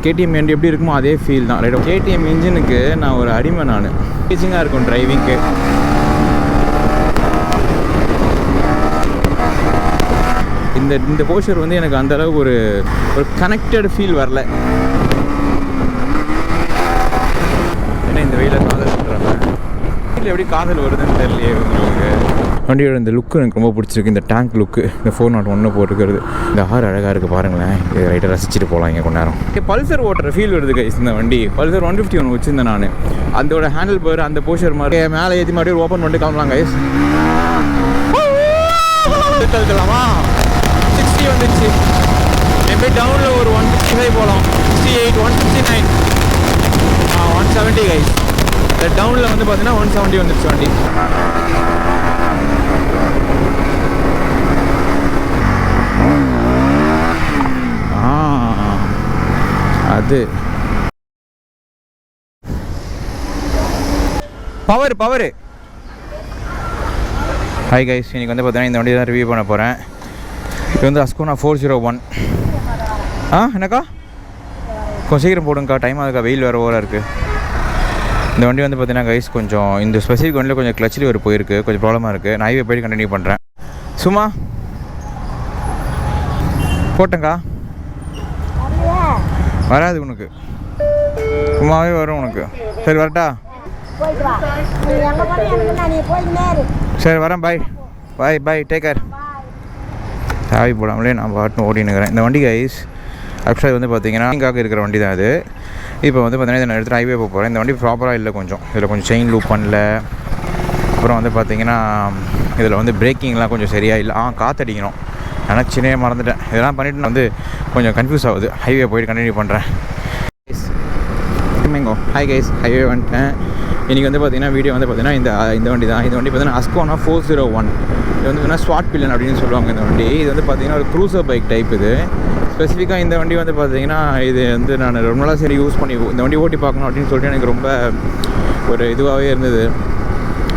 KTM வண்டி எப்படி இருக்குமோ அதே ஃபீல் தான். ரைட், கேடிஎம் இன்ஜினுக்கு நான் ஒரு அடிமை. நான் ஈஸியாக இருக்கும் டிரைவிங்க்கு. இந்த போஷர் வந்து எனக்கு அந்தளவுக்கு ஒரு கனெக்டட் ஃபீல் வரல. ஏன்னா இந்த வெயில காதல் பண்ணுறாங்க. வீட்டில் எப்படி காதல் வருதுன்னு தெரியலையே உங்களுக்கு. வண்டியோட இந்த லுக்கு எனக்கு ரொம்ப பிடிச்சிருக்கு. இந்த டேங்க் லுக்கு, இந்த 401 போட்டுக்கிறது, இந்த ஆறு அழகாக இருக்குது பாருங்களேன். இது ரைட்டாக ரசிச்சுட்டு போகலாம் இங்கே கொஞ்ச நேரம். பல்சர் ஓட்டுற ஃபீல் வருது கைஸ். இந்த வண்டி பல்சர் 150 ஒன்று வச்சுருந்தேன் நான். அதோட ஹேண்டில் பார், அந்த போஷர் மாதிரி மேலே ஏற்றி மாதிரி ஓப்பன் பண்ணிட்டு கிளம்பலாம் கைஸ். எடுத்துக்கலாமா? 60 வந்துச்சு. எப்போ டவுனில் ஒரு 155 போகலாம். 68, 169, 170 கைஸ். இந்த டவுனில் வந்து பார்த்தீங்கன்னா 170 வந்துருச்சு வண்டி. அது பவர். ஹாய் கைஸ், இன்றைக்கி வந்து பார்த்தீங்கன்னா இந்த வண்டி தான் ரிவ்யூ பண்ண போகிறேன். இது வந்து அஸ்கோனா 401. என்னக்கா கொஞ்சம் சீக்கிரம் போடுங்கக்கா, டைம் ஆகுதுக்கா, வெயில் வேறு ஓவராக இருக்குது. இந்த வண்டி வந்து பார்த்தீங்கன்னா கைஸ் கொஞ்சம் இந்த ஸ்பெசிஃபிக் வண்டியில் கொஞ்சம் கிளச் லிவர் போயிருக்கு, கொஞ்சம் ப்ராப்ளமாக இருக்குது. நான் ஹைவே போய்ட்டு கண்டினியூ பண்ணுறேன். சும்மா போட்டேங்க்கா, வராது உனக்கு, சும்மாவே வரும் உனக்கு. சரி வரட்டா? சரி வரேன், பாய், டேக் கேர். சாவி போடாமலே நான் பாட்டுன்னு ஓடினுக்கிறேன். இந்த வண்டி கைஸ் ஆக்சுவலாக வந்து பார்த்தீங்கன்னா இங்காக இருக்கிற வண்டி தான் அது. இப்போ வந்து பார்த்தீங்கன்னா இதை நான் எடுத்துகிட்டு ஹைவே போக போகிறேன். இந்த வண்டி ப்ராப்பராக இல்லை, கொஞ்சம் இதில் கொஞ்சம் செயின் லூப் பண்ணல. அப்புறம் வந்து பார்த்தீங்கன்னா இதில் வந்து பிரேக்கிங்லாம் கொஞ்சம் சரியாக இல்லை. காற்றடிக்கணும், நினச்சினே மறந்துட்டேன். இதெல்லாம் பண்ணிவிட்டு நான் வந்து கொஞ்சம் கன்ஃபியூஸ் ஆகுது. ஹைவே போய்ட்டு கண்டினியூ பண்ணுறேன். ஹாய் கைஸ், ஹைவே வந்துட்டேன். இன்றைக்கி வந்து பார்த்தீங்கன்னா வீடியோ வந்து பார்த்தீங்கன்னா இந்த வண்டி தான். இந்த வண்டி பார்த்தீங்கன்னா அஸ்கோனா 401. இது வந்து பார்த்தீங்கன்னா ஸ்வாட் பில்லன் அப்படின்னு சொல்லுவாங்க இந்த வண்டி. இது வந்து பார்த்தீங்கன்னா ஒரு க்ரூசர் பைக் டைப். இது ஸ்பெசிஃபிக்காக இந்த வண்டி வந்து பார்த்தீங்கன்னா இது வந்து நான் ரொம்ப நாளாக சரி யூஸ் பண்ணி இந்த வண்டி ஓட்டி பார்க்கணும் அப்படின்னு சொல்லிட்டு எனக்கு ரொம்ப ஒரு இதுவாகவே இருந்தது.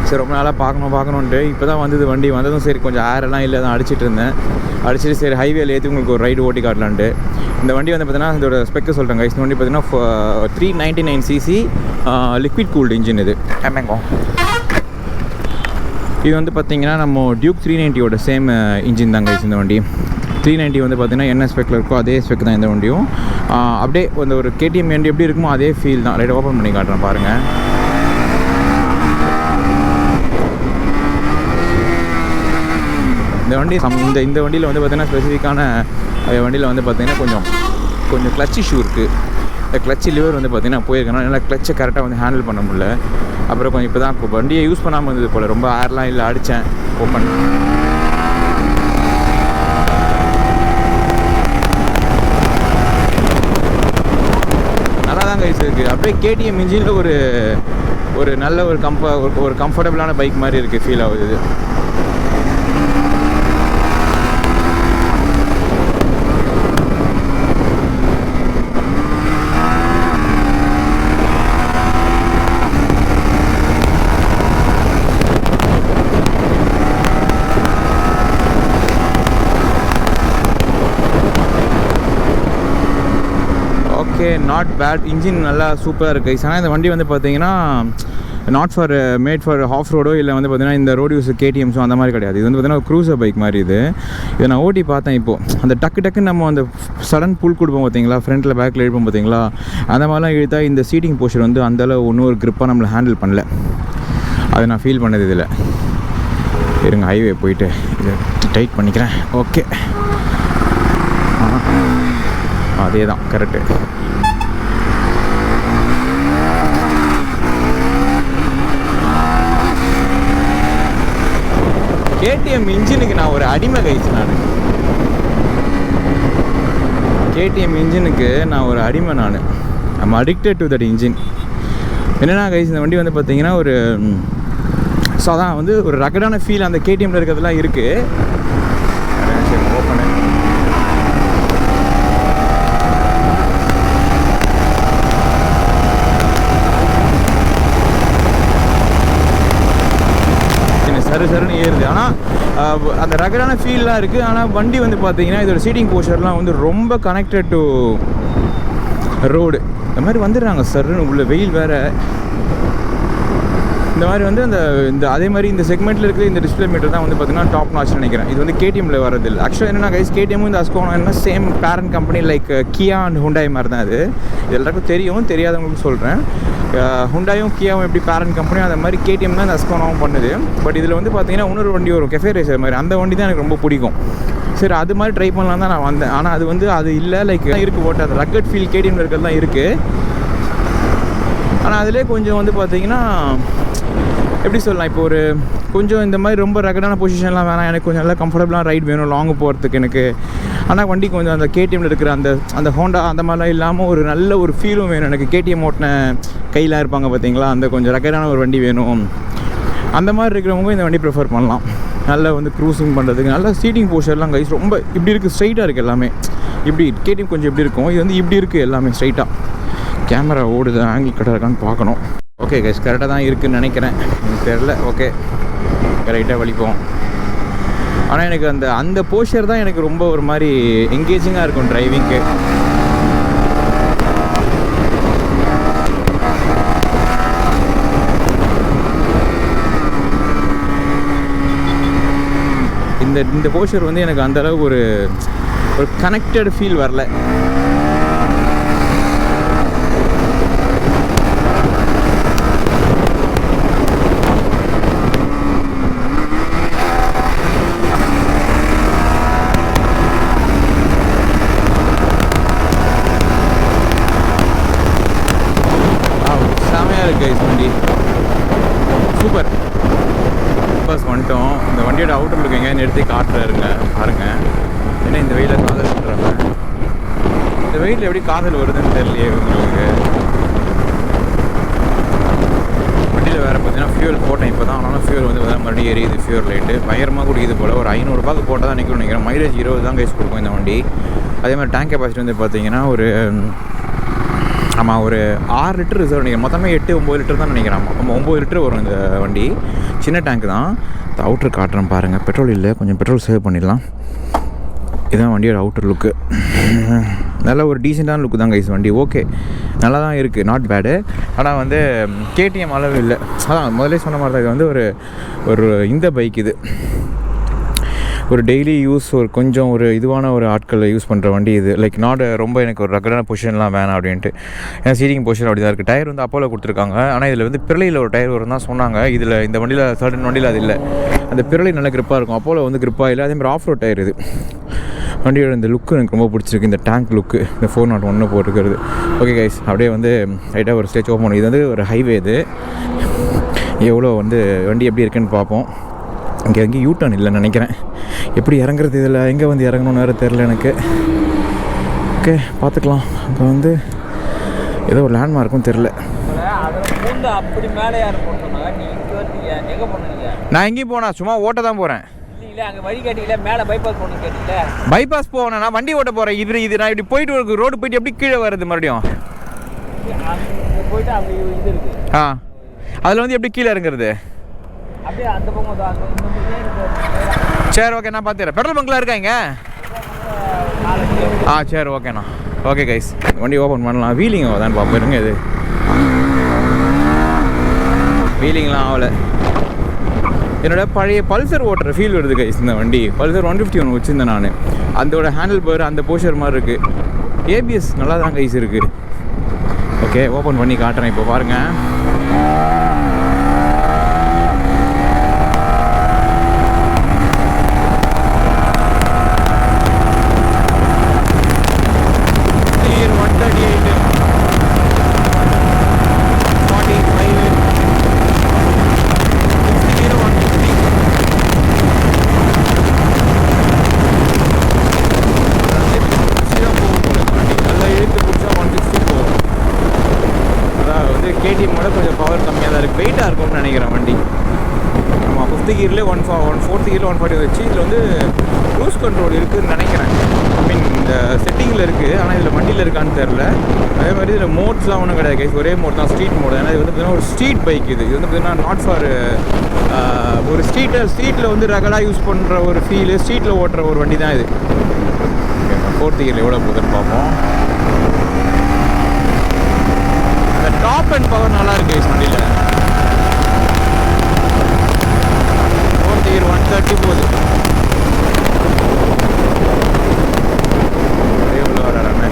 சரி ரொம்ப நாளாக பார்க்கணுன்ட்டு இப்போ தான் வந்து வண்டி வந்ததும் சரி கொஞ்சம் ஏரெல்லாம் இல்லை தான் அடிச்சிட்டு இருந்தேன். அடிச்சுட்டு சரி ஹைவேல ஏற்றி உங்களுக்கு ஒரு ரைடு ஓட்டி காட்டலான்ட்டு. இந்த வண்டி வந்து பார்த்தீங்கன்னா இதோட ஸ்பெக்கு சொல்கிறேன் கைஸ். இந்த வண்டி பார்த்தீங்கன்னா 399 cc லிக்விட் கூல்டு இன்ஜின். இது இது வந்து பார்த்திங்கன்னா நம்ம டியூக் 390யோட சேம் இன்ஜின் தான் கைஸ். இந்த வண்டி 390 வந்து பார்த்திங்கன்னா என்ன ஸ்பெக்கில் இருக்கோ அதே ஸ்பெக் தான் இந்த வண்டியும். அப்படியே அந்த ஒரு கேடிஎம் வண்டி எப்படி இருக்குமோ அதே ஃபீல் தான். ரைட் ஓப்பன் பண்ணி காட்டுறேன் பாருங்கள். இந்த வண்டி இந்த வண்டியில் வந்து பார்த்திங்கன்னா ஸ்பெசிஃபிக்கான வண்டியில் வந்து பார்த்திங்கன்னா கொஞ்சம் கிளச் இஷ்யூ இருக்குது. இந்த கிளச் லிவர் வந்து பார்த்திங்கன்னா போயிருக்கேன். நல்லா கிளச்சை கரெக்டாக வந்து ஹேண்டில் பண்ண முடியல. அப்புறம் கொஞ்சம் இப்போ தான் வண்டியை யூஸ் பண்ணாமல் இருந்தது போல், ரொம்ப ஏர்லாம் இல்லை, அடித்தேன் ஓப்பன். நல்லா தான் கைஸ் இருக்குது. அப்படியே கேடிஎம் இன்ஜினில் ஒரு நல்ல ஒரு கம்ஃபர்டபுளான பைக் மாதிரி இருக்குது, ஃபீல் ஆகுது இது. நாட் பேட், இன்ஜின் நல்லா சூப்பராக இருக்குது. ஆனால் இந்த வண்டி வந்து பார்த்தீங்கன்னா not for made for off ரோடோ இல்லை வந்து பார்த்தீங்கன்னா இந்த ரோடு யூஸ் கேடிஎம்ஸோ அந்த மாதிரி கிடையாது. இது வந்து பார்த்தீங்கன்னா க்ரூசர் பைக் மாதிரி. இதை நான் ஓட்டி பார்த்தேன். இப்போது அந்த டக்குன்னு நம்ம அந்த சடன் புல் கொடுப்போம் பார்த்தீங்களா, ஃப்ரண்ட்டில் பேக்கில் இழுப்போம் பார்த்தீங்களா, அந்த மாதிரிலாம் இழுத்தா இந்த சீட்டிங் போஸ்டர் வந்து அந்தளவு ஒன்றும் ஒரு க்ரிப்பாக நம்மளை ஹேண்டில் பண்ணல. அதை நான் ஃபீல் பண்ணது இதில். இருங்க ஹைவே போயிட்டு இதை டைட் பண்ணிக்கிறேன். ஓகே, அதே தான் கரெக்டு. கேடிஎம் இன்ஜினுக்கு நான் ஒரு அடிமை கைஸ். கேடிஎம் இன்ஜினுக்கு நான் ஒரு அடிமை. I'm addicted to that engine. என்னென்னா கைஸ், இந்த வண்டி வந்து பார்த்தீங்கன்னா ஒரு ஸோ அதான் வந்து ஒரு ரகடான ஃபீல் அந்த கேடிஎம்மில் இருக்கிறதுலாம் இருக்குது. சரி ஓப்பனு. சருன்னு ஏறுது. ஆனால் அந்த ரகடான ஃபீல்லாம் இருக்குது. ஆனால் வண்டி வந்து பார்த்தீங்கன்னா இதோட சீட்டிங் போஸ்டர்லாம் வந்து ரொம்ப கனெக்டட் டு ரோடு இந்த மாதிரி வந்துடுறாங்க சர்ன்னு உள்ள வெயில் வேறு. இந்த மாதிரி வந்து இந்த அதே மாதிரி இந்த செக்மெண்ட்டில் இருக்கிற இந்த டிஸ்பிளே மீட்டர் தான் வந்து பார்த்திங்கன்னா டாப் நாட்ச்னு நினைக்கிறேன். இது வந்து கேடிஎம்மில் வரதில்லை. ஆக்சுவலாக என்னென்னா கைஸ், கேடிஎம்மும் இந்த அஸ்கோனா என்ன same parent company like Kia and Hyundai மாதிரி தான். அது எல்லாருக்கும் தெரியும், தெரியாதவங்களுக்கு சொல்கிறேன். ஹுண்டாயும் கியாவும் எப்படி பேரண்ட் கம்பெனியும் அந்த மாதிரி கேடிஎம் தான் இந்த அஸ்கோனாவும் பண்ணுது. பட் இதில் வந்து பார்த்திங்கன்னா இன்னொரு வண்டி வரும், கெஃபே ரேசர் மாதிரி. அந்த வண்டி தான் எனக்கு ரொம்ப பிடிக்கும். சரி, அது மாதிரி ட்ரை பண்ணலாம் தான் நான் வந்தேன். ஆனால் அது வந்து அது இல்லை, லைக் இருக்குது போட்டு அது ரக்கட் ஃபீல் கேடிஎம்மில் இருக்கிறது தான் இருக்குது. ஆனால் அதிலே கொஞ்சம் வந்து பார்த்திங்கன்னா எப்படி சொல்லலாம், இப்போ ஒரு கொஞ்சம் இந்த மாதிரி ரொம்ப ரகடான பொசிஷன்லாம் வேணாம், எனக்கு கொஞ்சம் நல்லா கம்ஃபர்டபுளாக ரைட் வேணும் லாங்கு போகிறதுக்கு எனக்கு. ஆனால் வண்டி கொஞ்சம் அந்த கேடிஎம்மில் இருக்கிற அந்த ஹோண்டா அந்த மாதிரிலாம் இல்லாமல் ஒரு நல்ல ஒரு ஃபீலும் வேணும் எனக்கு. கேடிஎம் ஓட்டின கையெலாம் இருப்பாங்க பார்த்தீங்களா, அந்த கொஞ்சம் ரகடான ஒரு வண்டி வேணும். அந்த மாதிரி இருக்கிறவங்க இந்த வண்டி ப்ரிஃபர் பண்ணலாம். நல்லா வந்து க்ரூசிங் பண்ணுறதுக்கு நல்லா சீட்டிங் போஸ்டர்லாம் கைஸ் ரொம்ப இப்படி இருக்குது, ஸ்ட்ரைட்டாக இருக்குது எல்லாமே. இப்படி கேடிஎம் கொஞ்சம் இப்படி இருக்கும், இது வந்து இப்படி இருக்குது எல்லாமே ஸ்ட்ரைட்டாக. கேமரா ஓடுது, ஆங்கிள் கரெக்டாக இருக்கான்னு பார்க்கணும். ஓகே கைஸ், கரெக்டாக தான் இருக்குதுன்னு நினைக்கிறேன், எனக்கு தெரில. ஓகே, ரைட்டாக வலிப்போம். ஆனால் எனக்கு அந்த போஸ்டர் தான் எனக்கு ரொம்ப ஒரு மாதிரி என்கேஜிங்காக இருக்கும் டிரைவிங்க்கு. இந்த போஸ்டர் வந்து எனக்கு அந்தளவுக்கு ஒரு கனெக்டட் ஃபீல் வரல. வண்டி சூப்பர். பஸ் வந்துட்டோம். இந்த வண்டியோட அவுட்டர் லுக் எங்கேயா நிறுத்தி காட்டுறாருங்க பாருங்கள். ஏன்னா இந்த வெயிலில் காதல் பண்ணுறாங்க. இந்த வெயிலில் எப்படி காதல் வருதுன்னு தெரியலையே உங்களுக்கு. வண்டியில் வேறு பார்த்தீங்கன்னா ஃபியூல் போட்டேன் இப்போ தான். ஆனாலும் ஃபியூல் வந்து மறுபடியும் எரியுது. ஃபியூல் லைட்டு பயங்கரமாக குடிக்குது போல். ஒரு 500 ரூபாய்க்கு போட்டால் தான் நிற்கணும்னு நினைக்கிறேன். மைலேஜ் 20 தான் கைஸ் கொடுக்கும் இந்த வண்டி. அதே மாதிரி டேங்க் கெப்பாசிட்டி வந்து பார்த்தீங்கன்னா ஒரு 6 லிட்டர் ரிசர்வ் நினைக்கிறேன். மொத்தமே 8-9 லிட்டர் தான் நினைக்கிறேன். 9 லிட்டர் வரும் இந்த வண்டி. சின்ன டேங்க் தான். இந்த அவுட்டர் காட்டுறேன் பாருங்கள். பெட்ரோல் இல்லை, கொஞ்சம் பெட்ரோல் சேவ் பண்ணிடலாம். இதுதான் வண்டியோட அவுட்டர் லுக்கு. நல்ல ஒரு டீசெண்டான லுக்கு தான் கைஸ் வண்டி. ஓகே, நல்லா தான் இருக்குது, நாட் பேடு. ஆனால் வந்து கேடிஎம் அளவு இல்லை. அதான் முதலே சொன்ன மாதிரி தான். இது வந்து ஒரு இந்த பைக். இது ஒரு டெய்லி யூஸ், கொஞ்சம் இதுவான ஆட்களை யூஸ் பண்ணுற வண்டி இது. லைக் நாட் ரொம்ப எனக்கு ஒரு ரகடான பொசிஷன்லாம் வேணாம் அப்படின்ட்டு. ஏன்னா சீட்டிங் பொசிஷன் அப்படி தான் இருக்குது. டயர் வந்து அப்போலோ கொடுத்துருக்காங்க. ஆனால் இதில் வந்து பிறலையில் ஒரு டயர் வரும் தான் சொன்னாங்க. இந்த வண்டியில் சர்டன் வண்டியில் அது இல்லை. அந்த பிறலை நல்ல கிரிப்பாக இருக்கும், அப்போலோ வந்து கிரிப்பாக இல்லை. அதேமாதிரி ஆஃப் ரோட் டயர் இது. வண்டியோட இந்த லுக்கு எனக்கு ரொம்ப பிடிச்சிருக்கு. இந்த டேங்க் லுக்கு, இந்த 401 போட்டுருக்கிறது. ஓகே கைஸ், அப்படியே வந்து ரைட்டாக ஒரு ஸ்டேஜ் ஓப்பன். இது வந்து ஒரு ஹைவே. இது எவ்வளோ வந்து வண்டி எப்படி இருக்குன்னு பார்ப்போம். இங்கே எங்கேயும் யூட்டர்ன் இல்லைன்னு நினைக்கிறேன். எப்படி இறங்குறது, இதில் எங்கே வந்து இறங்கணும்னு வேறு தெரில எனக்கு. ஓகே, பார்த்துக்கலாம். அங்கே வந்து ஏதோ ஒரு லேண்ட்மார்க்கும் தெரில. நான் எங்கேயும் போனா சும்மா ஓட்ட தான் போகிறேன். பைபாஸ் போனேன், நான் வண்டி ஓட்ட போகிறேன். இது நான் இப்படி போயிட்டு ரோடு போயிட்டு எப்படி கீழே வருது மறுபடியும்? அதில் வந்து எப்படி கீழே இறங்குறது? சரி, ஓகே, நான் பார்த்துறேன். பெட்ரோல் பங்க்லாம் இருக்காங்க. சரி, ஓகேண்ணா. ஓகே கைஸ், வண்டி ஓப்பன் பண்ணலாம். வீலிங் ஆகுதான்னு பார்ப்போம். இது வீலிங்லாம் ஆகலை. என்னோட பழைய பல்சர் ஓட்டுற ஃபீல் வருது கைஸ் இந்த வண்டி. பல்சர் 150 ஒன்று வச்சுருந்தேன் நான். அதோட ஹேண்டில் பார் அந்த போஸ்டர் மாதிரி இருக்குது. ஏபிஎஸ் நல்லா தான் கைஸ் இருக்குது. ஓகே, ஓப்பன் பண்ணி காட்டுறேன் இப்போ பாருங்கள். கேடிஎம்மோட கொஞ்சம் பவர் கம்மியாக தான் இருக்குது. வெயிட்டாக இருக்கும்னு நினைக்கிறேன் வண்டி. ஆமாம், 5th கியர்லேயே 4th கியரில் 140 வச்சு. இதில் வந்து க்ரூஸ் கண்ட்ரோல் இருக்குதுன்னு நினைக்கிறேன். ஐ மீன் இந்த செட்டிங்கில் இருக்குது, ஆனால் இதில் வண்டியில் இருக்கான்னு தெரில. அதே மாதிரி இதில் மோட்ஸ்லாம் ஒன்றும் கிடையாது கைஸ். ஒரே மோட் தான், ஸ்ட்ரீட் மோட். ஏன்னா இது வந்து பார்த்திங்கன்னா ஒரு ஸ்ட்ரீட் பைக். இது வந்து பார்த்திங்கன்னா நாட் ஃபார் ஒரு ஸ்ட்ரீட்டில் வந்து ரகடாக யூஸ் பண்ணுற ஒரு ஃபீலு, ஸ்ட்ரீட்டில் ஓட்டுற ஒரு வண்டி தான் இது. 4th கியரில் எவ்வளோ போகுதுன்னு பார்ப்போம். டாப் அண்ட் பவர் நல்லா இருக்கு வண்டியில். 130 போகுது. எவ்வளோ வராமே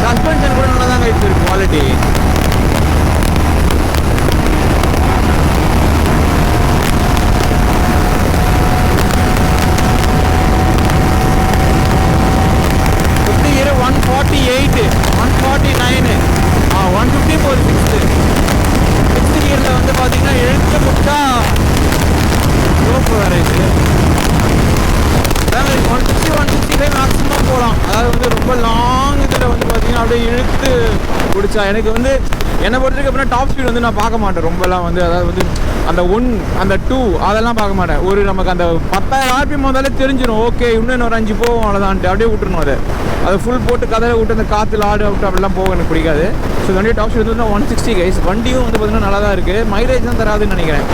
சஸ்பென்ஷன் கூட நல்லா தாங்க இருக்கு குவாலிட்டி. எனக்கு வந்து என்னை பொறுத்தவரைக்கும் அப்படின்னா டாப் ஸ்பீட் வந்து நான் பார்க்க மாட்டேன் ரொம்பலாம் வந்து. அதாவது வந்து அந்த 1 அந்த 2 அதெல்லாம் பார்க்க மாட்டேன். ஒரு நமக்கு அந்த 10,000 RPM வந்தாலே தெரிஞ்சிடும், ஓகே இன்னும் ஒரு 5 போகும் அவ்வளோதான்ட்டு அப்படியே விட்டுருணும். அதை ஃபுல் போட்டு கதையை விட்டு அந்த காற்றுல ஆடு அவுட்டு அப்படிலாம் போக எனக்கு பிடிக்காது. ஸோ வண்டி டாப் ஸ்பீட் வந்து 160 கைஸ். வண்டியும் வந்து பார்த்திங்கன்னா நல்லா தான் இருக்குது. மைலேஜ் தான் தராதுன்னு நினைக்கிறேன்.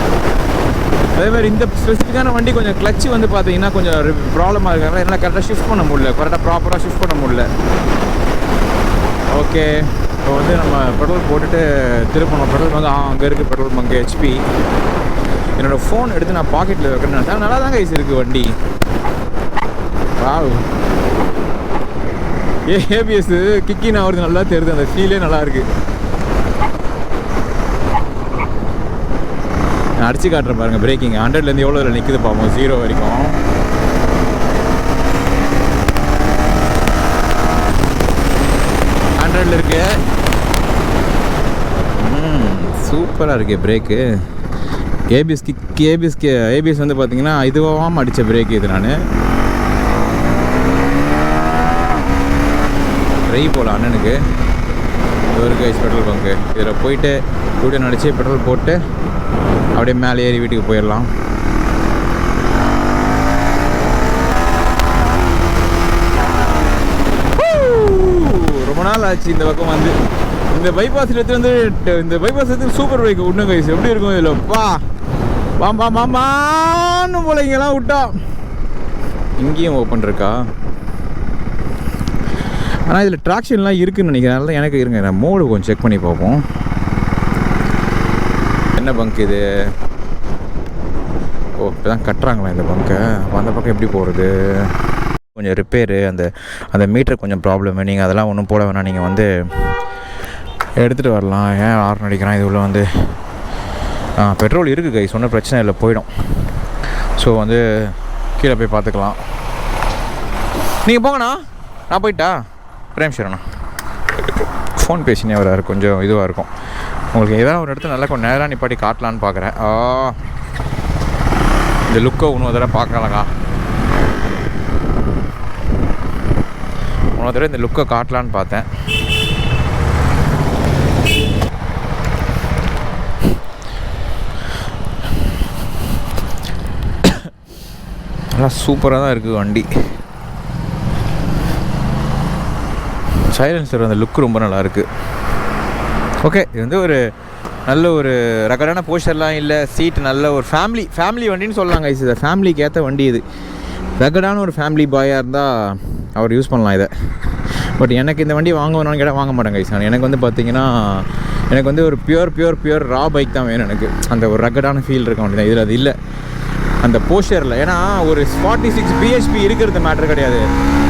அதேமாதிரி இந்த ஸ்பெசிஃபிக்கான வண்டி கொஞ்சம் கிளச்சு வந்து பார்த்தீங்கன்னா கொஞ்சம் ப்ராப்ளமாக இருக்காங்க. என்னால் கரெக்டாக ஷிஃப்ட் பண்ண முடியல, கரெக்டாக ப்ராப்பராக ஷிஃப்ட் பண்ண முடியல. ஓகே, இப்போ வந்து நம்ம பெட்ரோல் போட்டுட்டு திருப்பணும். பெட்ரோல் பங்கு அங்கே இருக்குது, பெட்ரோல் பங்கு ஹெச்பி. என்னோடய ஃபோன் எடுத்து நான் பாக்கெட்டில் வைக்கணும்னு நினச்சேன். நல்லா தான் கைஸ் இருக்குது வண்டி. வாவ், ஏபிஎஸ் கிக்கின் ஆகுறது நல்லா தெரியுது, அந்த ஃபீலே நல்லா இருக்குது. நான் அடிச்சு காட்டுறேன் பாருங்கள் பிரேக்கிங். 100லேருந்து எவ்வளோ இதில் நிற்குது பார்ப்போம் 0 வரைக்கும். இருக்கு. சூப்பராக இருக்கு பிரேக்கு. ஏபிஎஸ் வந்து பார்த்தீங்கன்னா இதுவாக அடித்த பிரேக் இது. நான் ட்ரை போகல அண்ணனுக்கு ஒரு கைஸ் பெட்ரோல் பங்கு. இதில் போயிட்டு டூடன் அடித்து பெட்ரோல் போட்டு அப்படியே மேலே ஏறி வீட்டுக்கு போயிடலாம். ரொம்ப நாள் ஆச்சு இந்த பக்கம் வந்து. இந்த பைபாஸில் எடுத்து வந்து இந்த பைபாஸ் எடுத்து சூப்பர் பைக் விடணும் கைஸ். எப்படி இருக்கும் இதில் பா பாம்பா மாமான்னு போல இங்கெல்லாம் விட்டா. இங்கேயும் ஓப்பன் இருக்கா? ஆனால் இதில் ட்ராக்ஷன்லாம் இருக்குதுன்னு நினைக்கிறேன். அதனால எனக்கு இருங்க, நான் மோடு கொஞ்சம் செக் பண்ணி பார்ப்போம். என்ன பங்க் இது? ஓ, இப்போ தான் கட்டுறாங்களா இந்த பங்கை? அப்போ அந்த பக்கம் எப்படி போகிறது? கொஞ்சம் ரிப்பேரு, அந்த மீட்டர் கொஞ்சம் ப்ராப்ளம். நீங்கள் அதெல்லாம் ஒன்றும் போட வேணாம், நீங்கள் வந்து எடுத்துகிட்டு வரலாம். ஏன் ஹார்ன் அடிக்கிறான்? இது உள்ள வந்து பெட்ரோல் இருக்குது கை, சொன்ன பிரச்சனை இல்லை, போயிடும். ஸோ வந்து கீழே போய் பார்த்துக்கலாம். நீங்கள் போங்கண்ணா, நான் போயிட்டா பிரேம் ஷேரண்ணா ஃபோன் பேசினே வராரு, கொஞ்சம் இதுவாக இருக்கும். உங்களுக்கு ஏதாவது ஒரு இடத்துல நல்லா கொஞ்சம் நேராக நிப்பாட்டி காட்டலான்னு பார்க்குறேன். இந்த லுக்கை இன்னும் தடவை பார்க்கலாக்கா, இன்னொரு தடவை இந்த லுக்கை காட்டலான்னு பார்த்தேன். நல்லா சூப்பராக தான் இருக்குது வண்டி. சைலன்சர் அந்த லுக் ரொம்ப நல்லா இருக்குது. ஓகே, இது வந்து ஒரு நல்ல ஒரு ரகடான போஸ்டர்லாம் இல்லை. சீட் நல்ல ஒரு ஃபேமிலி வண்டின்னு சொல்லலாங்க. இது ஃபேமிலிக்கு ஏற்ற வண்டி. இது ரகடான ஒரு ஃபேமிலி பாயாக இருந்தால் அவர் யூஸ் பண்ணலாம் இதை. பட் எனக்கு இந்த வண்டி வாங்கணும்னு கேட்டால் வாங்க மாட்டேங்க கைஸ். எனக்கு வந்து பார்த்தீங்கன்னா எனக்கு வந்து ஒரு பியூர் ரா பைக் தான் வேணும். எனக்கு அந்த ஒரு ரகடான ஃபீல் இருக்க வண்டி தான். இதில் அது இல்லை அந்த போஸ்டரில். ஏன்னா ஒரு 46 bhp இருக்கிறது மேட்ரு கிடையாது.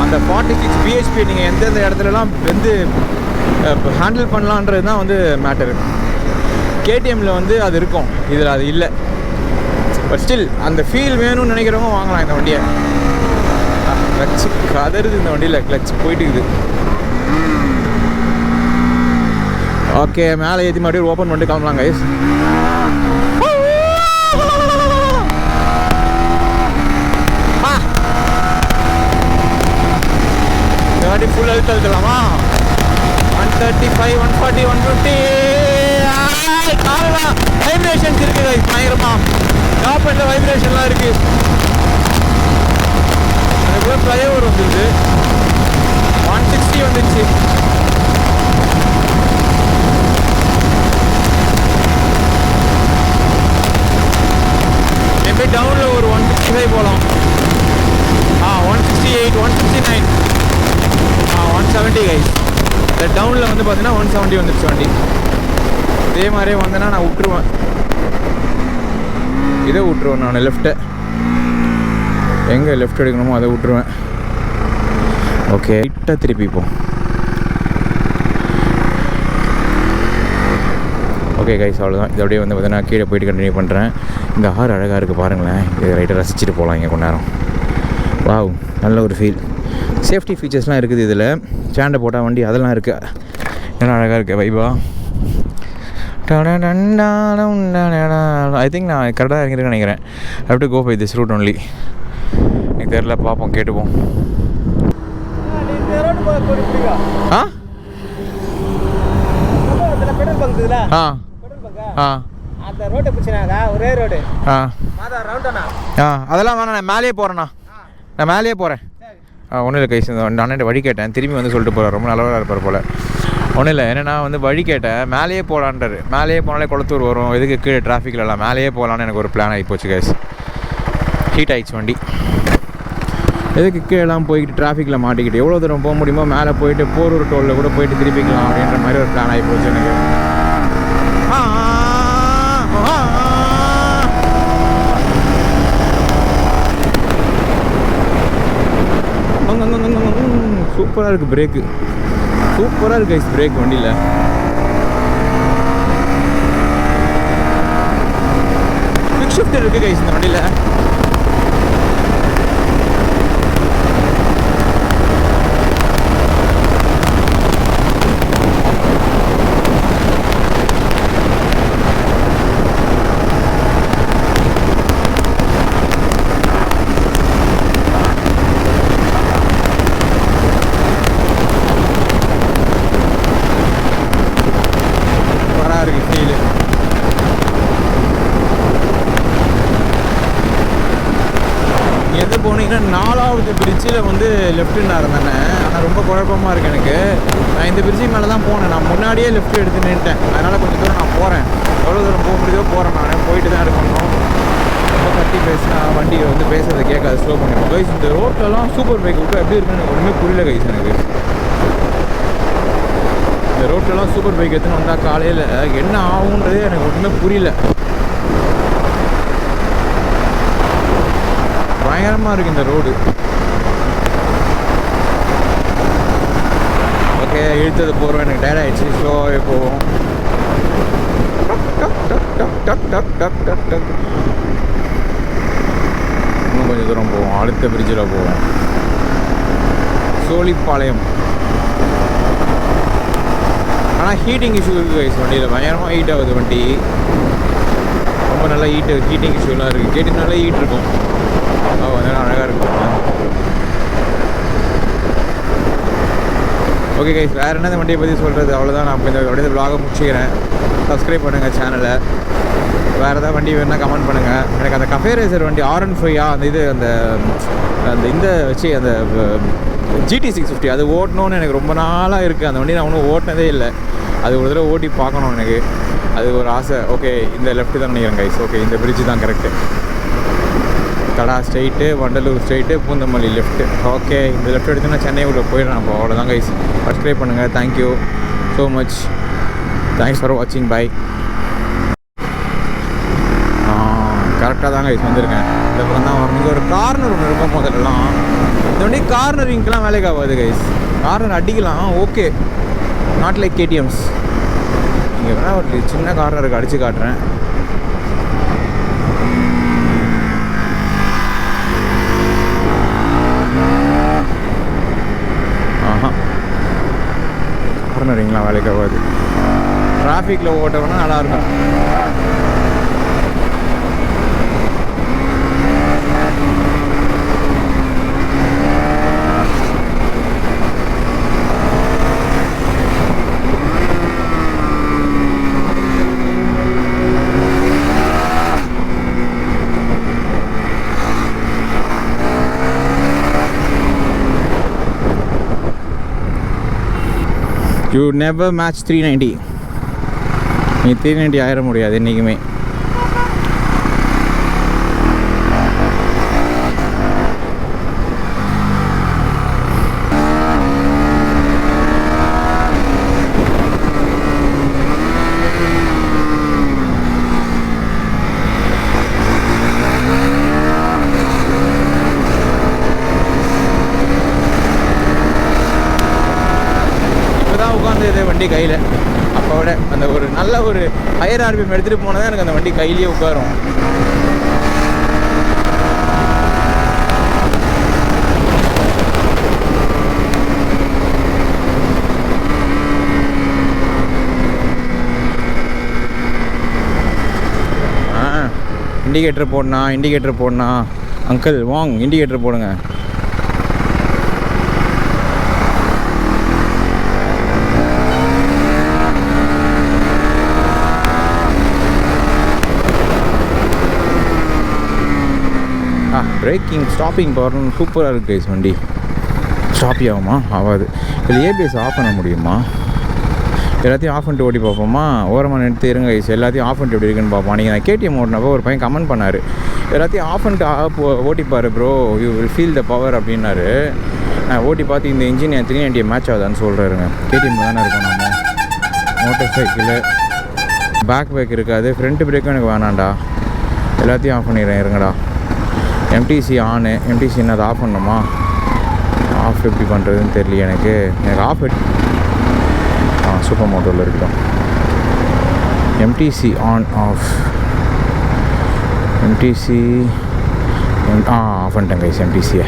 அந்த 46 bhp நீங்கள் எந்தெந்த இடத்துலலாம் வந்து ஹேண்டில் பண்ணலான்றது தான் வந்து மேட்டரு. கேடிஎம்மில் வந்து அது இருக்கும், இதில் அது இல்லை. பட் ஸ்டில் அந்த ஃபீல் வேணும்னு நினைக்கிறவங்க வாங்கலாம் இந்த வண்டியை. கிளச்சு கதறுது இந்த வண்டியில், கிளச் போயிட்டுக்குது. ஓகே, மேலே ஏற்றி மறுபடியும் ஓப்பன் பண்ணிட்டு கிளம்பலாம் கைஸ். இந்த வண்டி ஃபுல் அழுத்த அழுத்தலாமா? 135, 140, 150 காரணம் வைப்ரேஷன்ஸ் இருக்குது கைஸ். பயங்கரமா டாப் அண்ட் வைப்ரேஷன்லாம் இருக்குது. அதுக்கு ஃப்ளைஓவர் வந்துருது. 160 வந்துடுச்சு. மேபி டவுனில் ஒரு 150 165 போகலாம். 168, 169, 170 கைஸ். இந்த டவுனில் வந்து பார்த்தீங்கன்னா 170 வந்துருச்சு வண்டி. இதே மாதிரியே வந்தேன்னா நான் விட்டுருவேன், இதை விட்டுருவேன் நான். லெஃப்ட்டை எங்கே லெஃப்ட் எடுக்கணுமோ அதை விட்டுருவேன். ஓகே, ரைட்டாக திருப்பிப்போம். ஓகே கைஸ், அவ்வளோதான். இது அப்படியே வந்து பார்த்தீங்கன்னா கீழே போயிட்டு கண்டினியூ பண்ணுறேன். இந்த ஆறு அழகாக இருக்குது பாருங்களேன். இது ரைட்டாக ரசிச்சுட்டு போகலாம் இங்கே கொஞ்ச நேரம். வாவ், நல்ல ஒரு ஃபீல். சேஃப்டி ஃபீச்சர்ஸ்லாம் இருக்குது இதில். ஸ்டாண்டை போட்டால் வண்டி அதெல்லாம் இருக்குது. என்ன அழகாக இருக்குது வைபா. ஐ திங்க் நான் கரெக்டாக இறங்கிருக்கேன்னு நினைக்கிறேன். Have to go by this route only. எனக்கு தெரியல, பார்ப்போம், கேட்டுப்போம். ஆ அதெல்லாம் வேணா, நான் மேலேயே போகிறேண்ணா. நான் மேலேயே போகிறேன். ஒன்றும் இல்லை கைஸ், அண்ணன் வழி கேட்டேன், திரும்பி வந்து சொல்லிட்டு போகிறேன். ரொம்ப நல்லவராக இருப்பார் போல். ஒன்றும் இல்லை, என்னென்னா வந்து வழி கேட்டேன், மேலேயே போகலான்றாரு. மேலேயே போனாலே குளத்தூர் வரும், எதுக்கு கீழே டிராஃபிக்லலாம் மேலேயே போகலான்னு எனக்கு ஒரு பிளான் ஆகி போச்சு கைஸ். ஹீட் ஆகிடுச்சு வண்டி. எதுக்கு கீழெல்லாம் போய்கிட்டு டிராஃபிக்கில் மாட்டிக்கிட்டு எவ்வளோ தூரம் போக முடியுமோ மேலே போயிட்டு போரூர் டோலில் கூட போயிட்டு திருப்பிக்கலாம் அப்படின்ற மாதிரி ஒரு பிளான் ஆகி போச்சு எனக்கு. சூப்பராக இருக்குது பிரேக்கு, சூப்பராக இருக்குது கைஸ் பிரேக் வண்டியில். குவிக் ஷிஃப்ட் இருக்குது கைஸ் இந்த வண்டியில். போனீங்கன்னா 4வது பிரிட்ஜில் வந்து லெஃப்ட்டுன்னு இருந்தேன். ஆனால் ரொம்ப குழப்பமாக இருக்குது எனக்கு. நான் இந்த பிரிட்ஜு மேலே தான் போனேன். நான் முன்னாடியே லெஃப்ட் எடுத்து நின்ட்டேன். அதனால் கொஞ்சம் தூரம் நான் போகிறேன். எவ்வளோ தூரம் போக முடியுதோ போகிறேன். நான் போயிட்டு தான் இருக்கணும். ரொம்ப கட்டி பேசினா வண்டி வந்து பேசுறதை கேட்காது, ஸ்லோ பண்ணிடுவோம் கைஸ். இந்த ரோட்லலாம் சூப்பர் பைக் விட்டு எப்படி இருக்குன்னு எனக்கு ஒன்றுமே புரியல கைஸ் எனக்கு. இந்த ரோட்லலாம் சூப்பர் பைக் எடுத்துன்னு வந்தால் காலையில் என்ன ஆகுன்றதே எனக்கு ஒன்றுமே புரியல. பயங்கரமாக இருக்குது இந்த ரோடு. ஓகே, இழுத்தது போகிறோம். எனக்கு டயர்ட் ஆகிடுச்சு. ஸ்லோவாகவே போவோம். இன்னும் கொஞ்சம் தூரம் போவோம். அடுத்த பிரிட்ஜில் போவோம். சோழிப்பாளையம். ஆனால் ஹீட்டிங் இஷ்யூ இருக்குது கைஸ் வண்டியில். பயங்கரமாக ஹீட் ஆகுது வண்டி. ரொம்ப நல்லா ஹீட்டிங் இஷ்யூலாம் இருக்குது. கேட்டிங்கனாலே ஹீட் இருக்கும். அதெல்லாம் அழகாக இருக்கும். ஓகே கைஸ், வேறு என்ன வண்டியை பற்றி சொல்கிறது, அவ்வளோதான். நான் இப்போ இந்த அப்படியே விலாகை முடிச்சுக்கிறேன். சப்ஸ்கிரைப் பண்ணுங்கள் சேனலை. வேறு ஏதாவது வண்டி வேணுன்னா கமெண்ட் பண்ணுங்கள். எனக்கு அந்த கஃபே ரேசர் வண்டி R15 அந்த இது அந்த இந்த வச்சு அந்த GT 650 அது ஓட்டணும்னு எனக்கு ரொம்ப நாளாக இருக்குது. அந்த வண்டி நான் ஒன்றும் ஓட்டினதே இல்லை. அது ஒரு தடவை ஓட்டி பார்க்கணும் எனக்கு. அது ஒரு ஆசை. ஓகே, இந்த லெஃப்ட்டு தான் நினைக்கிறேன் கைஸ். ஓகே, இந்த பிரிட்ஜு தான் கரெக்டு. கடா straight, Vandalur straight, Poonamallee left. Okay, இந்த லெஃப்ட் எடுத்துன்னா சென்னை உள்ள போயிடுறேன். அப்போ அவ்வளோதான் கைஸ். சப்ஸ்கிரைப் பண்ணுங்கள். Thank you so much. Thanks for வாட்சிங். பை. கரெக்டாக தான் கைஸ் வந்திருக்கேன். இதுக்கப்புறம் தான் வரணும். இங்கே ஒரு கார்னர் ஒன்று இருக்கும் முதல்லாம். இந்த வண்டி கார்னரிங்கெலாம் வேலைக்கு ஆகாது கைஸ். கார்னர் அடிக்கலாம், ஓகே, நாட் லைக் KTMs. இங்கே வேணால் ஒரு சின்ன கார்னருக்கு அடித்து காட்டுறேன். கார்னரிங்லாம் வேலைக்கு ஆகாது. டிராஃபிக்கில் ஓட்டணும்னா நல்லாயிருக்கும். You never match 390. நீ 390 ஆயிட முடியாது என்றைக்குமே. வண்டி கையில். அப்போ விட அந்த ஒரு நல்ல ஒரு ஹையர் ஆர்பிஎம் எடுத்துகிட்டு போனால் தான் எனக்கு அந்த வண்டி கையிலேயே உட்காரும். இண்டிகேட்டர் போடணா அங்கிள் வாங், இண்டிகேட்டர் போடுங்க. பிரேக்கிங் ஸ்டாப்பிங் பவர் சூப்பராக இருக்குது கைஸ். வண்டி ஸ்டாப்பி ஆகுமா? ஆகாது. இதில் ஏபிஎஸ் ஆஃப் பண்ண முடியுமா? எல்லாத்தையும் ஆஃப் பண்ணிட்டு ஓட்டி பார்ப்போமா? ஓரமாக நிறுத்தி இருங்க கைஸ், எல்லாத்தையும் ஆஃப் பண்ணிட்டு எப்படி இருக்குன்னு பார்ப்போம். நீங்கள் நான் கேடிஎம் ஓட்டினப்போ ஒரு பையன் கமெண்ட் பண்ணார், எல்லாத்தையும் ஆஃப் பண்ணிட்டு ஓட்டிப்பார் bro, you will feel the power அப்படின்னாரு. நான் ஓட்டி பார்த்து இந்த இன்ஜின் என் 390 மேட்ச் ஆகுதான்னு சொல்கிறாருங்க. கேடிஎம் தானே இருக்கும் நம்ம மோட்டர் சைக்கிளு. பேக் பிரேக் இருக்காது, ஃப்ரண்ட் பிரேக்கும் எனக்கு வேணாண்டா. எல்லாத்தையும் ஆஃப் பண்ணிடுறேன் இருங்கடா. எம்டிசி ஆனு, எம்டிசி என்ன அதை ஆஃப் பண்ணணுமா? ஆஃப் எப்படி பண்ணுறதுன்னு தெரியல எனக்கு ஆஃப் சூப்பர் மோட்டரில் இருக்கட்டும். MTC on off, MTC off பண்ணிட்டேன் கைஸ் எம்டிசியை.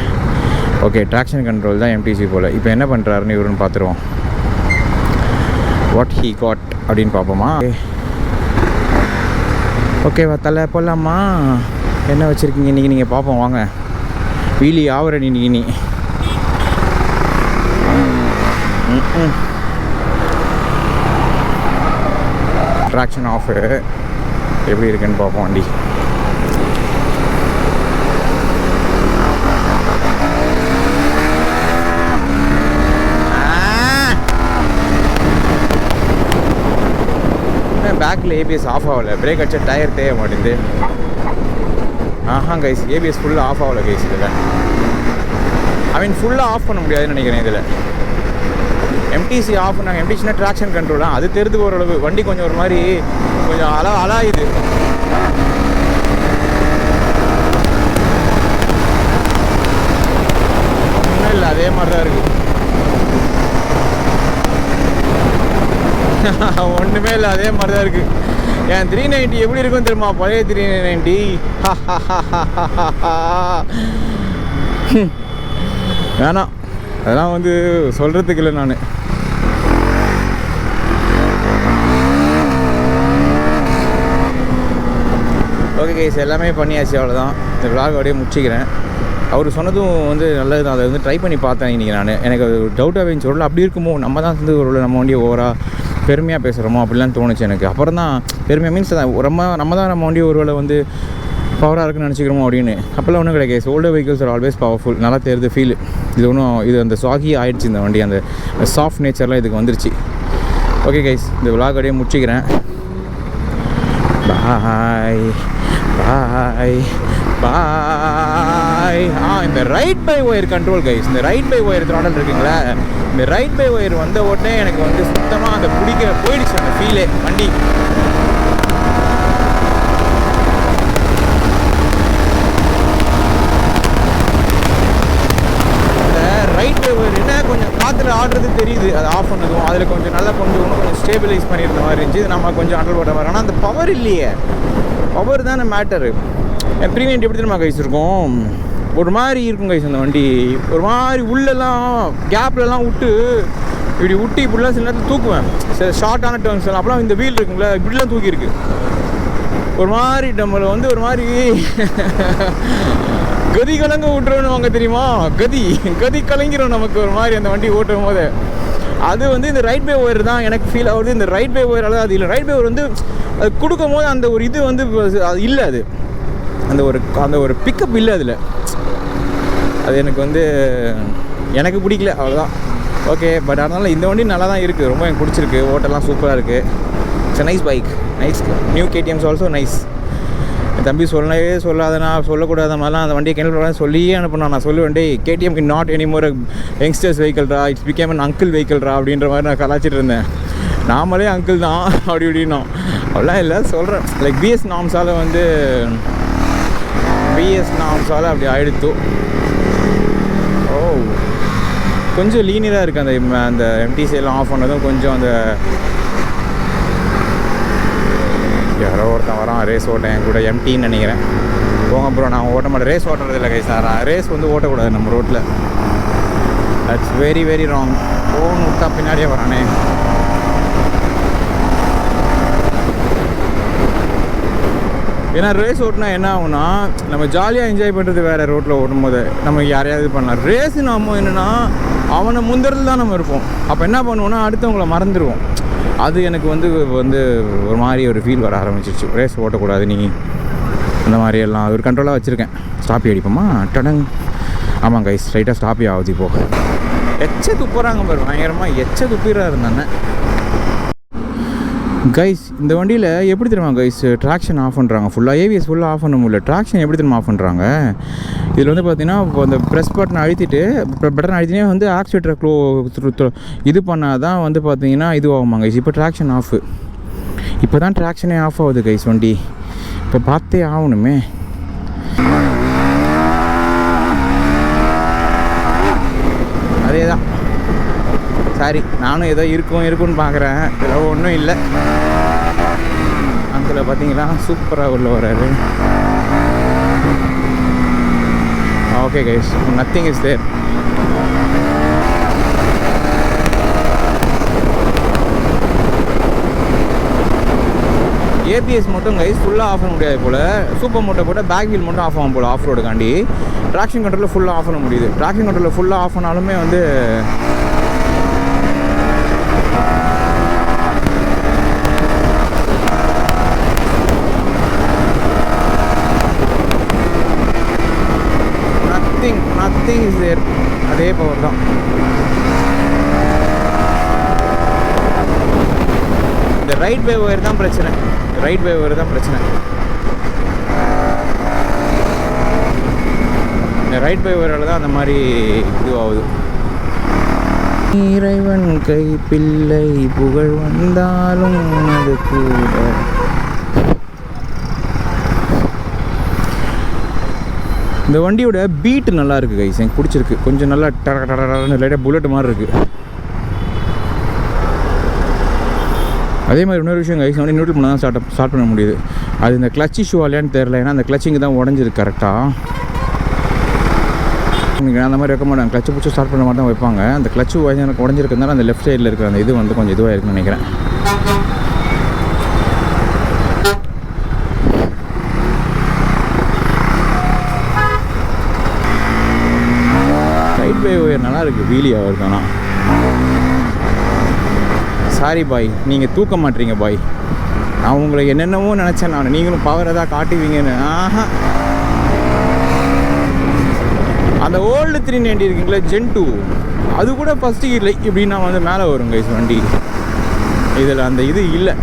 ஓகே, ட்ராக்ஷன் கண்ட்ரோல் தான் எம்டிசி போல். இப்போ என்ன பண்ணுறாருன்னு இவருன்னு பார்த்துருவோம். வாட் ஹீ காட் அப்படின்னு பார்ப்போமா? ஓகேவா தலை போடலாமா? என்ன வச்சுருக்கீங்க இன்றைக்கி நீங்கள் பார்ப்போம் வாங்க. வீலி ஆவரடி இன்றைக்கி நீ ட்ராக்ஷன் ஆஃபு எப்படி இருக்குன்னு பார்ப்போம் வண்டி. பேக்கில் ஏபிஎஸ் ஆஃப் ஆகலை, பிரேக் அடிச்சா டயர் தேய மாட்டேங்குது. கைஸ், ஏபிஎஸ் ஃபுல்லாக ஆஃப் ஆகலை கைஸ். இதில் ஃபுல்லாக ஆஃப் பண்ண முடியாதுன்னு நினைக்கிறேன். இதில் எம்டிசி ஆஃப் பண்ணாங்க. எம்டிசினா ட்ராக்ஷன் கண்ட்ரோல் தான், அது தெரிந்து ஓரளவு. வண்டி கொஞ்சம் ஒரு மாதிரி கொஞ்சம் அலாயுது. ஒன்றும் இல்லை, அதே மாதிரி தான் இருக்குது. ஒன்றுமே இல்லை, அதே மாதிரி தான் இருக்குது. என் 390 எப்படி இருக்கும் தெரியுமா? பழைய 390 வேணாம், அதெல்லாம் சொல்கிறதுக்கு இல்லை. நான் ஓகே கைஸ், எல்லாமே பண்ணியாச்சு, அவ்வளோதான். இந்த விளாக் அப்படியே முடிச்சிக்கிறேன். அவர் சொன்னதும் நல்லது தான். அதை ட்ரை பண்ணி பார்த்தேன் இன்றைக்கி. எனக்கு டவுட்டாகவே இருந்துச்சு, ஒரு அப்படி இருக்குமோ, நம்ம தான் ஒரு நம்ம வண்டியை ஓவராக பெருமையாக பேசுகிறோமோ அப்படிலாம் தோணுச்சு எனக்கு. அப்புறம் தான் பெருமையாக மீன்ஸ் தான் நம்ம தான் நம்ம வண்டி ஒரு வேளை பவராக இருக்குன்னு நினச்சிக்கிறோமோ அப்படின்னு. அப்போல்லாம் ஒன்றும் கிடையாது. Older vehicles are always powerful. நல்லா தெரியுது ஃபீல். இது அந்த சாகி ஆகிடுச்சு இந்த வண்டி. அந்த சாஃப்ட் நேச்சர்லாம் இதுக்கு வந்துருச்சு. ஓகே கைஸ், இந்த விளாக் அப்படியே முடிச்சிக்கிறேன். பாய் பாய் பாய். இந்த ride by wire control guys, இந்த ரைட் பை ஒயர் த்ராடல் இருக்குங்களா, இந்த ரைட் பை ஒயர் வந்த உடனே எனக்கு சுத்தமாக அந்த போயிடுச்சு அந்த ஃபீலே. வண்டி இந்த ரைட் பை ஒயர் என்ன கொஞ்சம் காற்றுல ஆடுறது தெரியுது. அது ஆஃப் பண்ணதும் அதில் கொஞ்சம் நல்லா கொஞ்சம் ஸ்டேபிளைஸ் பண்ணியிருந்த மாதிரி இருந்துச்சு. நம்ம கொஞ்சம் அண்டல் போட்ட மாதிரி. ஆனால் அந்த பவர் இல்லையே, பவர் தானே மேட்டரு. என் 390 எப்படி தெரியுமா கைஸ் இருக்கும்? ஒரு மாதிரி இருக்கும் கைஸ் அந்த வண்டி. ஒரு மாதிரி உள்ளெல்லாம் கேப்லலாம் விட்டு இப்படிலாம் சில நேரத்தில் தூக்குவேன். சில ஷார்ட்டான டர்ன்ஸ் எல்லாம் அப்போலாம் இந்த வீல் இருக்குங்களா, இப்படிலாம் தூக்கியிருக்கு. ஒரு மாதிரி நம்மளை ஒரு மாதிரி கதி கலங்க விட்டுறோன்னு வாங்க தெரியுமா? கதி கலங்கிறோம் நமக்கு ஒரு மாதிரி அந்த வண்டி ஓட்டும் போது. அது இந்த ரைட் பை ஒயர் தான் எனக்கு ஃபீல் ஆகுது. இந்த ரைட் பை ஒயரால் அது இல்லை. ரைட் பை ஒயர் அது கொடுக்கும் போது அந்த ஒரு இது அது இல்லை. அது அந்த ஒரு பிக்கப் இல்லை அதில். அது எனக்கு பிடிக்கல, அவ்வளோதான். ஓகே, பட் அதனால் இந்த வண்டி நல்லா தான் இருக்குது. ரொம்ப எனக்கு பிடிச்சிருக்கு. ஓட்டெல்லாம் சூப்பராக இருக்குது. It's nice bike, nice. New KTMs also nice. என் தம்பி சொல்லாதனா சொல்லக்கூடாத மாதிரிலாம் அந்த வண்டியை கேன்சல் சொல்லியே அனுப்பினா. நான் சொல்லுவேன், கேடிஎம்க்கு நாட் எனிமோர் யங்ஸ்டர்ஸ் வெஹிக்கிள்ரா, இட்ஸ் பிகேம் அன் அங்கிள் வெஹிக்கிள்ரா அப்படின்ற மாதிரி நான் கலாச்சிட்டு இருந்தேன். நாமளே அங்கிள் தான் அப்படி இப்படின்னோம். அவ்வளோலாம் இல்லை சொல்கிறேன். லைக் பிஎஸ் நாம்ஸால் அப்படி ஆயிடுத்து. ஓ கொஞ்சம் லீனியராக இருக்குது. அந்த எம்டிசி எல்லாம் ஆஃப் பண்ணதும் கொஞ்சம் அந்த யாரோ ஒருத்தன் வரான் ரேஸ் ஓட்டேன் என் கூட எம்டின்னு நினைக்கிறேன். போங்க ப்ரோ, நான் ஓட்ட மாட்டேன், ரேஸ் ஓட்டுறது இல்லை கை சார். ரேஸ் வந்து ஓட்டக்கூடாது நம்ம ரோட்டில். That's very very wrong. Phone விட்டா பின்னாடியே வரானே. ஏன்னா ரேஸ் ஓட்டினா என்ன ஆகுனா, நம்ம ஜாலியாக என்ஜாய் பண்ணுறது வேறு. ரோட்டில் ஓட்டும் போது நம்ம யாரையாவது பண்ணலாம். ரேஸு நம்ம என்னென்னா அவனை முந்துறது தான் நம்ம இருப்போம். அப்போ என்ன பண்ணுவோன்னா அடுத்தவங்கள மறந்துடுவோம். அது எனக்கு வந்து ஒரு மாதிரி ஒரு ஃபீல் வர ஆரம்பிச்சிருச்சு. ரேஸ் ஓட்டக்கூடாது நீ அந்த மாதிரியெல்லாம் ஒரு கண்ட்ரோலாக வச்சுருக்கேன். ஸ்டாப்பி அடிப்போமா டடங். ஆமாம் கைஸ், ஸ்ட்ரைட்டாக ஸ்டாப்பி ஆகுது. போக துப்புறாங்க பாரு, பயங்கரமாக துப்பிடுறா இருந்தானே கைஸ். இந்த வண்டியில் எப்படி தெரியுமா கைஸ் ட்ராக்ஷன் ஆஃப் பண்ணுறாங்க ஃபுல்லாக. ஏவிஎஸ் ஃபுல்லாக ஆஃப் பண்ண முடியல. ட்ராக்ஷன் எப்படி தெரியுமா ஆஃப் பண்ணுறாங்க, இதில் வந்து பார்த்தீங்கன்னா இப்போ அந்த ப்ரெஸ் பட்டன் அழுத்திட்டு பட்டன் அழுத்தினே வந்து ஆக்சிலேட்டரை இது பண்ணால் தான் வந்து பார்த்தீங்கன்னா இது ஆகுமா கைஸ். இப்போ ட்ராக்ஷன் ஆஃபு. இப்போ தான் ட்ராக்ஷனே ஆஃப் ஆகுது கைஸ் வண்டி. இப்போ பார்த்தே ஆகணுமே. அதே தான். சாரி, நானும் ஏதோ இருக்குன்னு பார்க்குறேன். ஏதோ ஒன்றும் இல்லை. அதில் பார்த்தீங்களா சூப்பராக உள்ள வராரு. Okay guys, nothing is there. ABS மட்டும் கைஸ் ஃபுல்லாக ஆஃப் பண்ண முடியாது போல். சூப்பர் மோட்டோ போட்டால் பேக் வீல் மட்டும் ஆஃப் ஆகும் போல் ஆஃப் ரோடுக்காண்டி. ட்ராக்ஷன் கண்ட்ரோலில் ஃபுல்லாக ஆஃப் பண்ண முடியுது. ட்ராக்ஷன் கண்ட்ரோலில் ஃபுல்லாக ஆஃப் பண்ணாலுமே வந்து நத்திங் இஸ் தேர். அதே பவர் தான். இந்த ரைட் பை ஒயர் தான் பிரச்சனை. ரைட் பை ஒயர் தான் பிரச்சனை. இந்த ரைட் பை ஒயரால் தான் அந்த மாதிரி இதுவாகுது. இறைவன் கை பிள்ளை புகழ் வந்தாலும் அது கூட. இந்த வண்டியோட பீட்டு நல்லா இருக்குது கைஸ், எனக்கு பிடிச்சிருக்கு. கொஞ்சம் நல்லா டரன்னு லைட்டாக புல்லட் மாதிரி இருக்குது. அதே மாதிரி இன்னொரு விஷயம் கைஸ், வண்டி நியூட்ரல் பண்ண தான் ஸ்டார்ட் பண்ண முடியுது. அது இந்த கிளச் இஷ்யூ இல்லையான்னு தெரில. ஏன்னா அந்த கிளச்சிங்க தான் உடஞ்சிருக்கு கரெக்டாக. நீங்கள் அந்த மாதிரி வைக்க மாட்டாங்க, கிளச்சு பிடிச்சி ஸ்டார்ட் பண்ண மாதிரி தான் வைப்பாங்க. அந்த கிளச்சு உடஞ்சிருக்கிறதுனால அந்த லெஃப்ட் சைடில் இருக்கிற அந்த இது வந்து கொஞ்சம் இதுவாக இருக்குன்னு நினைக்கிறேன். ரைட் பை ஒயர் நல்லா இருக்குது, வீலியாக வருதானா. சாரி பாய், நீங்கள் தூக்க மாட்டீங்க பாய். நான் உங்களை என்னென்னவோ நினச்சேன் நான், நீங்களும் பவர் எதாவது காட்டுவீங்கன்னு. ஆஹா, அந்த ஓல்டு 390 இருக்குங்களே ஜென் 2, அது கூட ஃபஸ்ட்டு இல்லை இப்படின்னா வந்து மேலே வரும் கைஸ் வண்டி. இதில் அந்த இது இல்லை.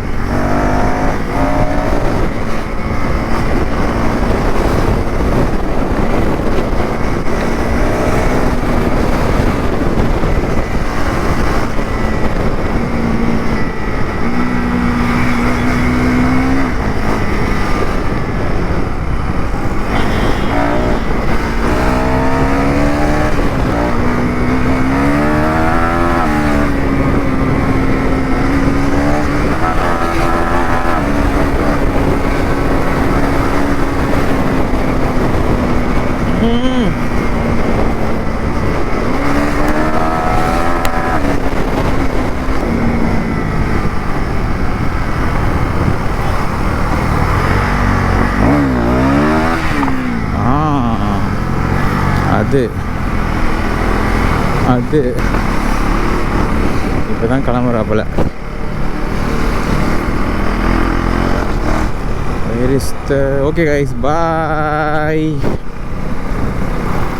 அது இப்போ தான் கிளம்புறாப்புல. ஓகே கைஸ், பாய்.